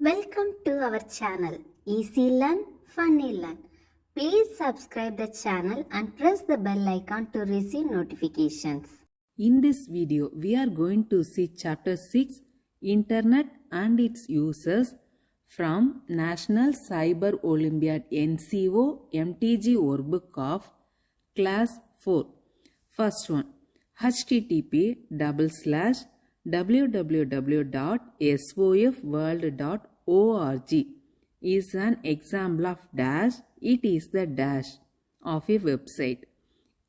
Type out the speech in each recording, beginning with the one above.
Welcome to our channel Easy Learn, Funny Learn. Please subscribe the channel and press the bell icon to receive notifications. In this video, we are going to see Chapter 6, Internet and its Uses from National Cyber Olympiad NCO MTG Workbook of Class 4. First one, http://www.sofworld.org is an example of dash. It is the dash of a website.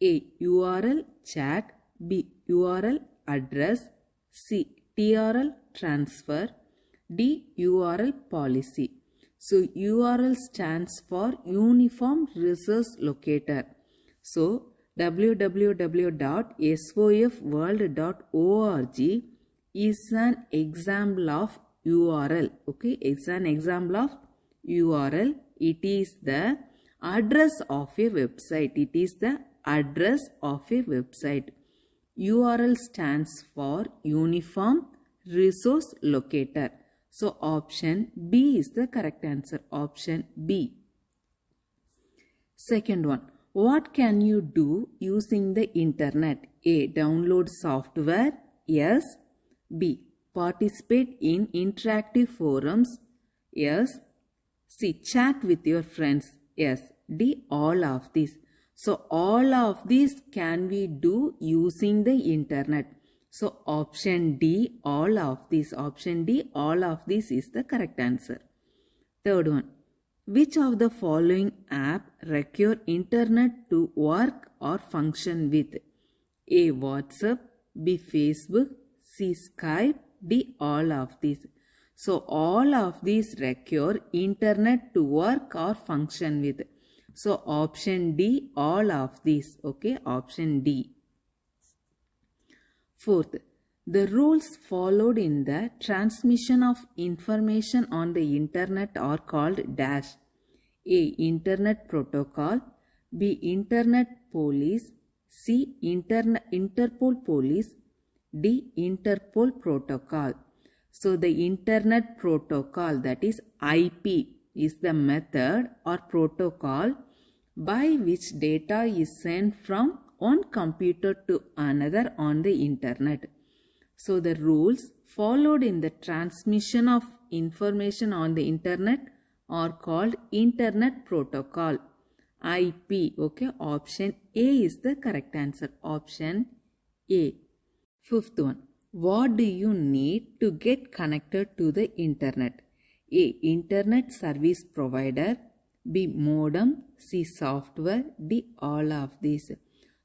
A. URL chat. B. URL address. C. TRL transfer. D. URL policy. So URL stands for Uniform Resource Locator. So www.sofworld.org is an example of URL. Okay, it's an example of URL. It is the address of a website. It is the address of a website. URL stands for Uniform Resource Locator. So option B is the correct answer. Option B. Second one. What can you do using the internet? A. Download software. Yes. B. Participate in interactive forums. Yes. C. Chat with your friends. Yes. D. All of these. So all of these can we do using the internet. So option D, all of these. Option D, all of these is the correct answer. Third one. Which of the following app require internet to work or function with? A. WhatsApp. B. Facebook. C. Skype. D. All of these. So all of these require internet to work or function with. So option D, all of these. Okay, option D. Fourth, the rules followed in the transmission of information on the internet are called dash. A. Internet protocol. B. Internet police. C. Interpol police. D. Interpol protocol. So the internet protocol, that is IP, is the method or protocol by which data is sent from one computer to another on the internet. So the rules followed in the transmission of information on the internet are called internet protocol. IP. Okay, option A is the correct answer. Option A. Fifth one. What do you need to get connected to the internet? A. Internet service provider. B. Modem. C. Software. D. All of these.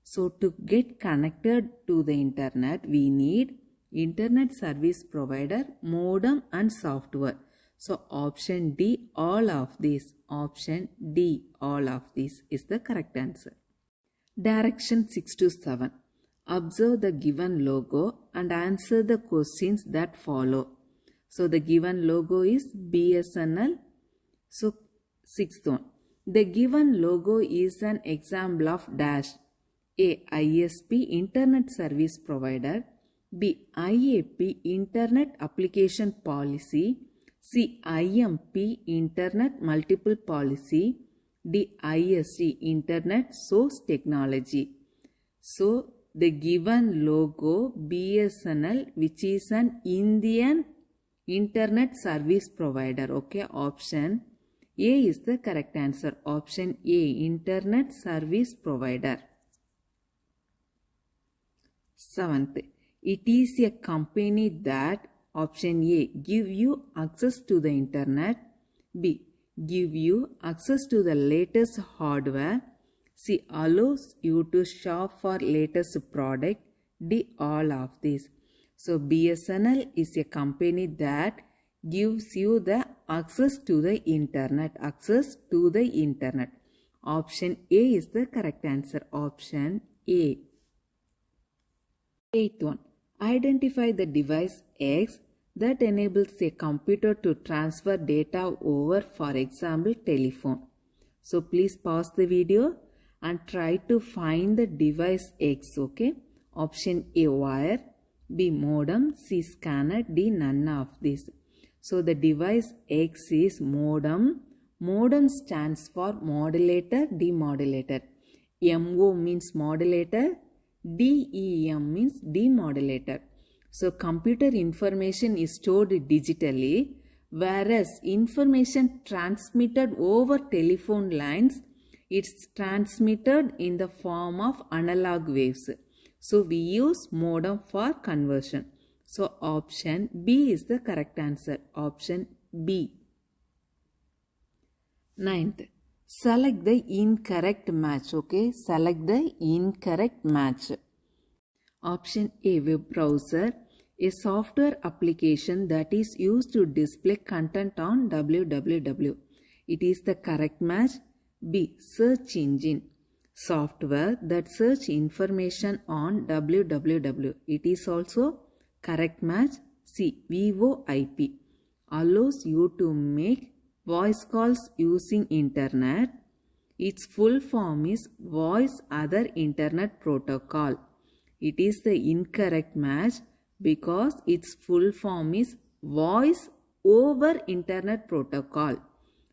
So to get connected to the internet, we need internet service provider, modem and software. So option D, all of these. Option D, all of these is the correct answer. Direction 6 to 7. Observe the given logo and answer the questions that follow. So the given logo is BSNL. So sixth one. The given logo is an example of dash. A. ISP, Internet Service Provider. B. IAP, Internet Application Policy. C. IMP, Internet Multiple Policy. D. IST, Internet Source Technology. So the given logo BSNL, which is an Indian Internet Service Provider. Okay, option A is the correct answer. Option A, Internet Service Provider. Seventh, it is a company that, option A, give you access to the internet. B, give you access to the latest hardware. C, allows you to shop for latest product. D, all of these. So BSNL is a company that gives you the access to the internet. Access to the internet. Option A is the correct answer. Option A. Eighth one. Identify the device X that enables a computer to transfer data over, for example, telephone. So please pause the video and try to find the device X. Okay. Option A, wire. B, modem. C, scanner. D, none of these. So the device X is modem. Modem stands for modulator, demodulator. MO means modulator, DEM means demodulator. So computer information is stored digitally, whereas information transmitted over telephone lines, it's transmitted in the form of analog waves. So we use modem for conversion. So option B is the correct answer. Option B. Ninth, select the incorrect match. Okay, select the incorrect match. Option A, web browser, a software application that is used to display content on www. It is the correct match. B, search engine, software that search information on www. It is also correct match. C, VoIP, allows you to make voice calls using internet. Its full form is Voice Other Internet Protocol. It is the incorrect match because its full form is Voice over Internet Protocol.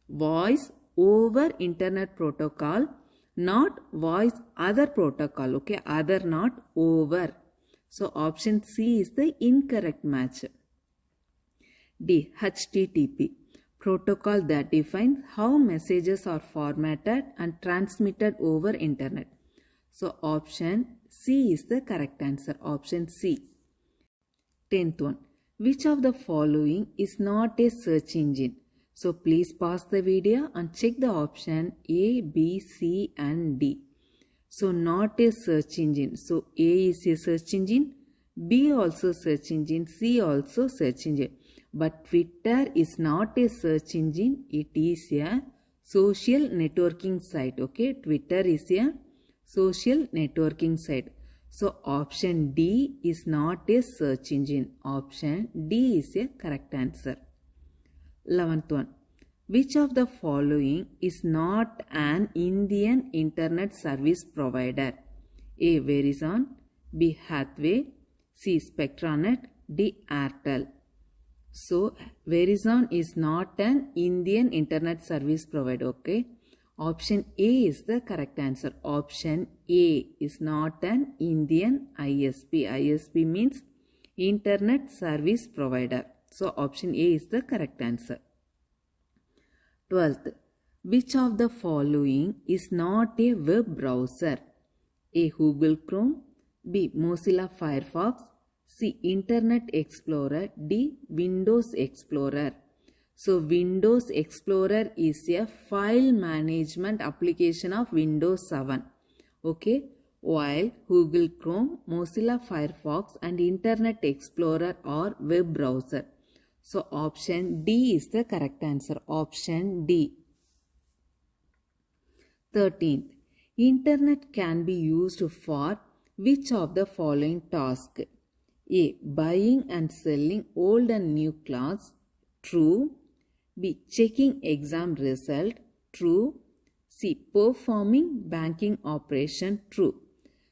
Voice over Internet Protocol, not Voice Other Protocol. Okay, other, not over. So option C is the incorrect match. D, HTTP, protocol that defines how messages are formatted and transmitted over internet. So option C is the correct answer. Option C. 10th one. Which of the following is not a search engine? So please pause the video and check the option A, B, C and D. So not a search engine. So A is a search engine, B also search engine, C also search engine. But Twitter is not a search engine. It is a social networking site. Okay, Twitter is a social networking site. So option D is not a search engine. Option D is a correct answer. 11th one. Which of the following is not an Indian internet service provider? A, Verizon, B, Hathway, C, Spectranet, D, Airtel. So Verizon is not an Indian internet service provider. Okay. Option A is the correct answer. Option A is not an Indian ISP. ISP means Internet Service Provider. So option A is the correct answer. 12th. Which of the following is not a web browser? A, Google Chrome, B, Mozilla Firefox, C, Internet Explorer, D, Windows Explorer. So Windows Explorer is a file management application of Windows 7. Okay. While Google Chrome, Mozilla Firefox and Internet Explorer are web browser. So option D is the correct answer. Option D. 13th. Internet can be used for which of the following tasks? A, buying and selling old and new clothes. True. B, checking exam result. True. C, performing banking operation. True.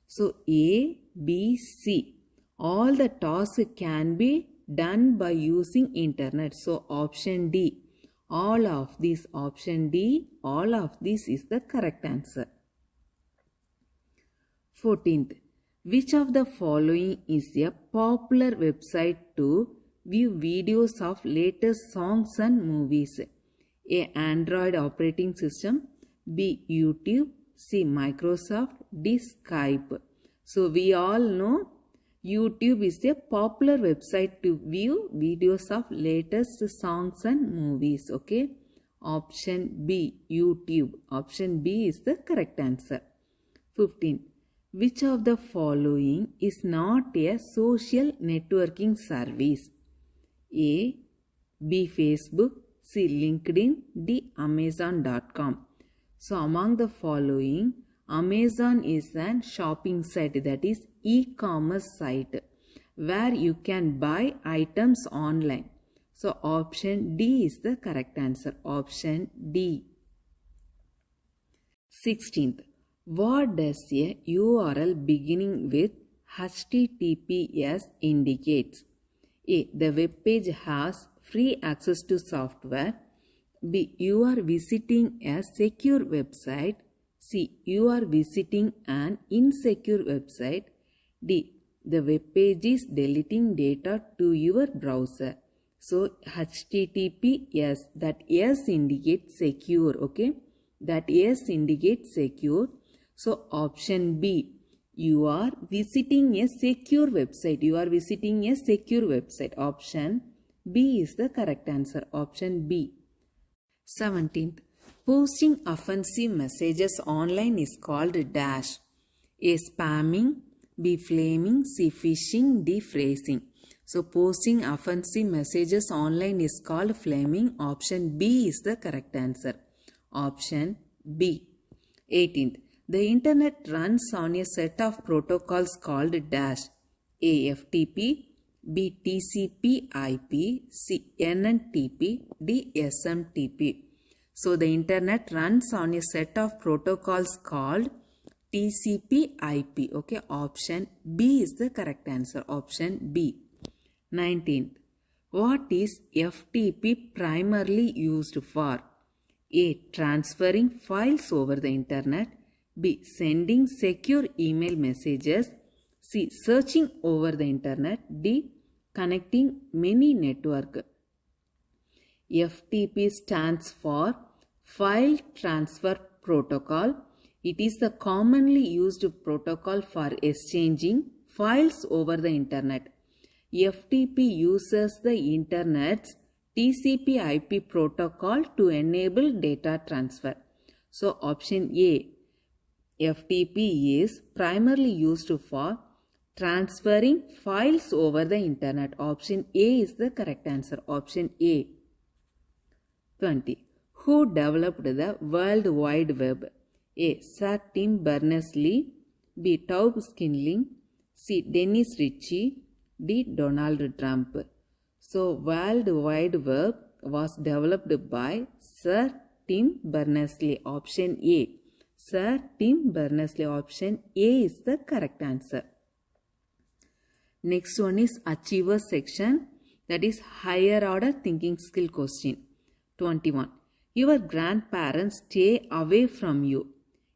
So A, B, C. All the tasks can be done by using internet. So option D. All of these. Option D. All of this is the correct answer. 14th. Which of the following is a popular website to view videos of latest songs and movies? A, Android operating system, B, YouTube, C, Microsoft, D, Skype. So we all know YouTube is a popular website to view videos of latest songs and movies. Okay. Option B, YouTube. Option B is the correct answer. 15. Which of the following is not a social networking service? A, B, Facebook, C, LinkedIn, D, Amazon.com. So among the following, Amazon is an shopping site, that is e-commerce site where you can buy items online. So option D is the correct answer. Option D. 16th. What does a URL beginning with HTTPS indicates? A, the web page has free access to software. B. You are visiting a secure website. C. You are visiting an insecure website. D. The web page is deleting data to your browser. So HTTP, yes, that yes indicates secure, okay? That yes indicates secure. So option B, you are visiting a secure website. You are visiting a secure website. Option B is the correct answer. Option B. 17th. Posting offensive messages online is called dash. A. Spamming. B. Flaming. C. Phishing. D. Phrasing. So posting offensive messages online is called flaming. Option B is the correct answer. Option B. 18th. The internet runs on a set of protocols called dash. A. FTP. B. TCP IP. C. NNTP. D. SMTP. So the internet runs on a set of protocols called TCP IP. Okay, option B is the correct answer. Option B. 19th. What is FTP primarily used for? A. Transferring files over the internet. B. Sending secure email messages. C. Searching over the internet. D. Connecting many networks. FTP stands for File Transfer Protocol. It is the commonly used protocol for exchanging files over the internet. FTP uses the internet's TCP IP protocol to enable data transfer. So option A, FTP is primarily used for transferring files over the internet. Option A is the correct answer. Option A. 20. Who developed the World Wide Web? A. Sir Tim Berners-Lee. B. Taub Skilling. C. Dennis Ritchie. D. Donald Trump. So, World Wide Web was developed by Sir Tim Berners-Lee. Option A. Sir Tim Berners-Lee. Option A is the correct answer. Next one is Achievers section. That is higher order thinking skill question. 21. Your grandparents stay away from you.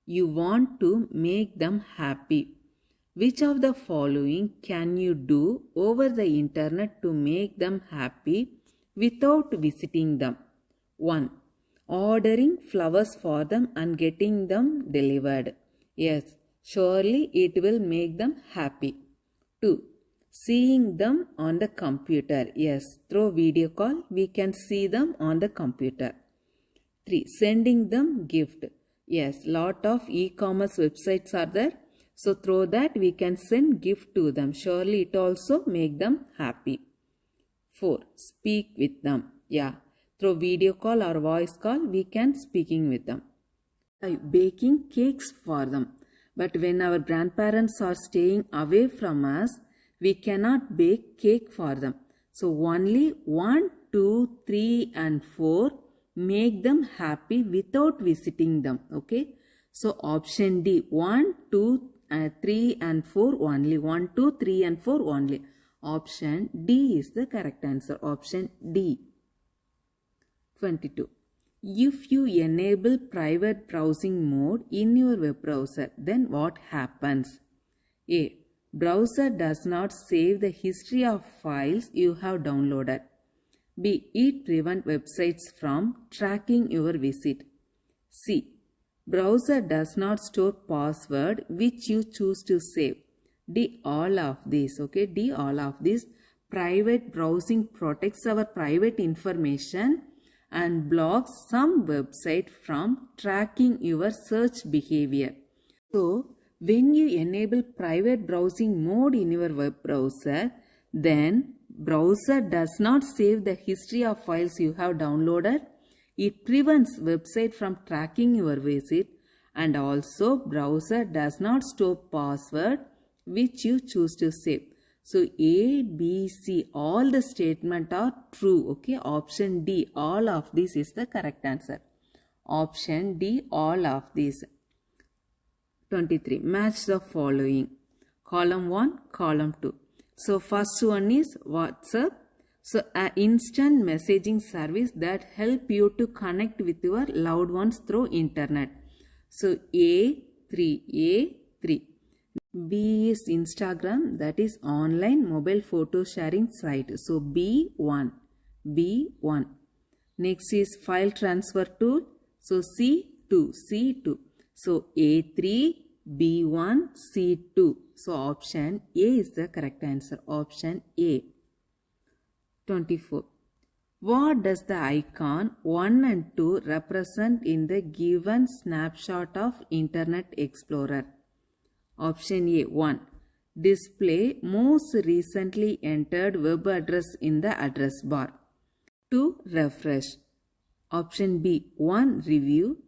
You want to make them happy. Which of the following can you do over the internet to make them happy without visiting them? 1. Ordering flowers for them and getting them delivered. Yes, surely it will make them happy. 2. Seeing them on the computer. Yes, through video call we can see them on the computer. 3. Sending them gift. Yes, lot of e-commerce websites are there. So through that we can send gift to them. Surely it also make them happy. 4. Speak with them. Yeah, through video call or voice call we can speaking with them. 5. Baking cakes for them. But when our grandparents are staying away from us, we cannot bake cake for them. So only 1, 2, 3 and 4 make them happy without visiting them. Okay. So option D, 1, 2, 3 and 4 only. 1, 2, 3 and 4 only. Option D is the correct answer. Option D. 22. If you enable private browsing mode in your web browser, then what happens? A. Browser does not save the history of files you have downloaded. B. It prevents websites from tracking your visit. C. Browser does not store password which you choose to save. D. All of these. Okay. D. All of these. Private browsing protects our private information and blocks some website from tracking your search behavior. So, when you enable private browsing mode in your web browser, then browser does not save the history of files you have downloaded. It prevents website from tracking your visit, and also browser does not store password which you choose to save. So A, B, C, all the statement are true. Okay, option D, all of this is the correct answer. Option D, all of these. 23. Match the following. Column 1, column 2. So first one is WhatsApp. So, an instant messaging service that help you to connect with your loved ones through internet. So, A3. B is Instagram, that is online mobile photo sharing site. So, B1. Next is file transfer tool. So, C2. So, A3, B1, C2. So, option A is the correct answer. Option A. 24. What does the icon 1 and 2 represent in the given snapshot of Internet Explorer? Option A. 1. Display most recently entered web address in the address bar. 2. Refresh. Option B. 1. Review.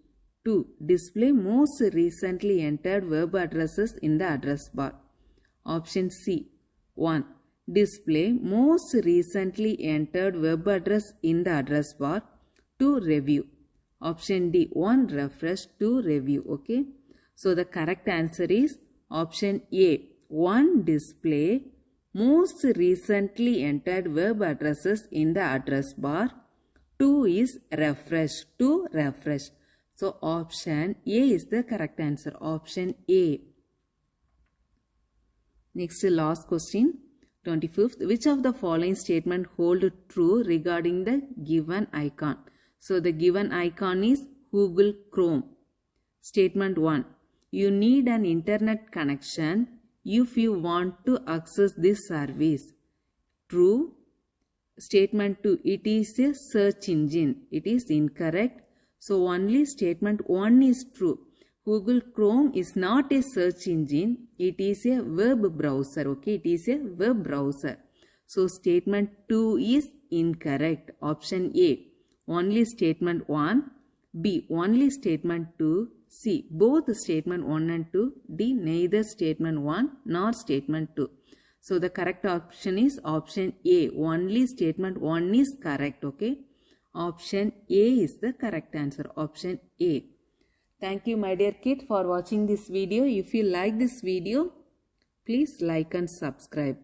2. Display most recently entered web addresses in the address bar. Option C. 1. Display most recently entered web address in the address bar. 2. Review. Option D. 1. Refresh. 2. Review. Okay. So the correct answer is option A. 1. Display most recently entered web addresses in the address bar. 2 is refresh. 2. Refresh. So option A is the correct answer. Option A. Next, last question. 25th. Which of the following statement hold true regarding the given icon? So the given icon is Google Chrome. Statement 1. You need an internet connection if you want to access this service. True. Statement 2. It is a search engine. It is incorrect. So only statement 1 is true. Google Chrome is not a search engine. It is a web browser. Okay, it is a web browser. So statement 2 is incorrect. Option A. Only statement 1. B. Only statement 2. C. Both statement 1 and 2. D. Neither statement 1 nor statement 2. So the correct option is option A. Only statement 1 is correct. Okay. Option A is the correct answer. Option A. Thank you my dear kid for watching this video. If you like this video, please like and subscribe.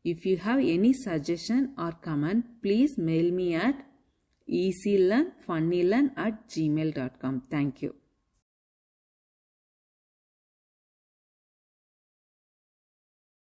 If you have any suggestion or comment, please mail me at easylearnfunnylearn@gmail.com. Thank you.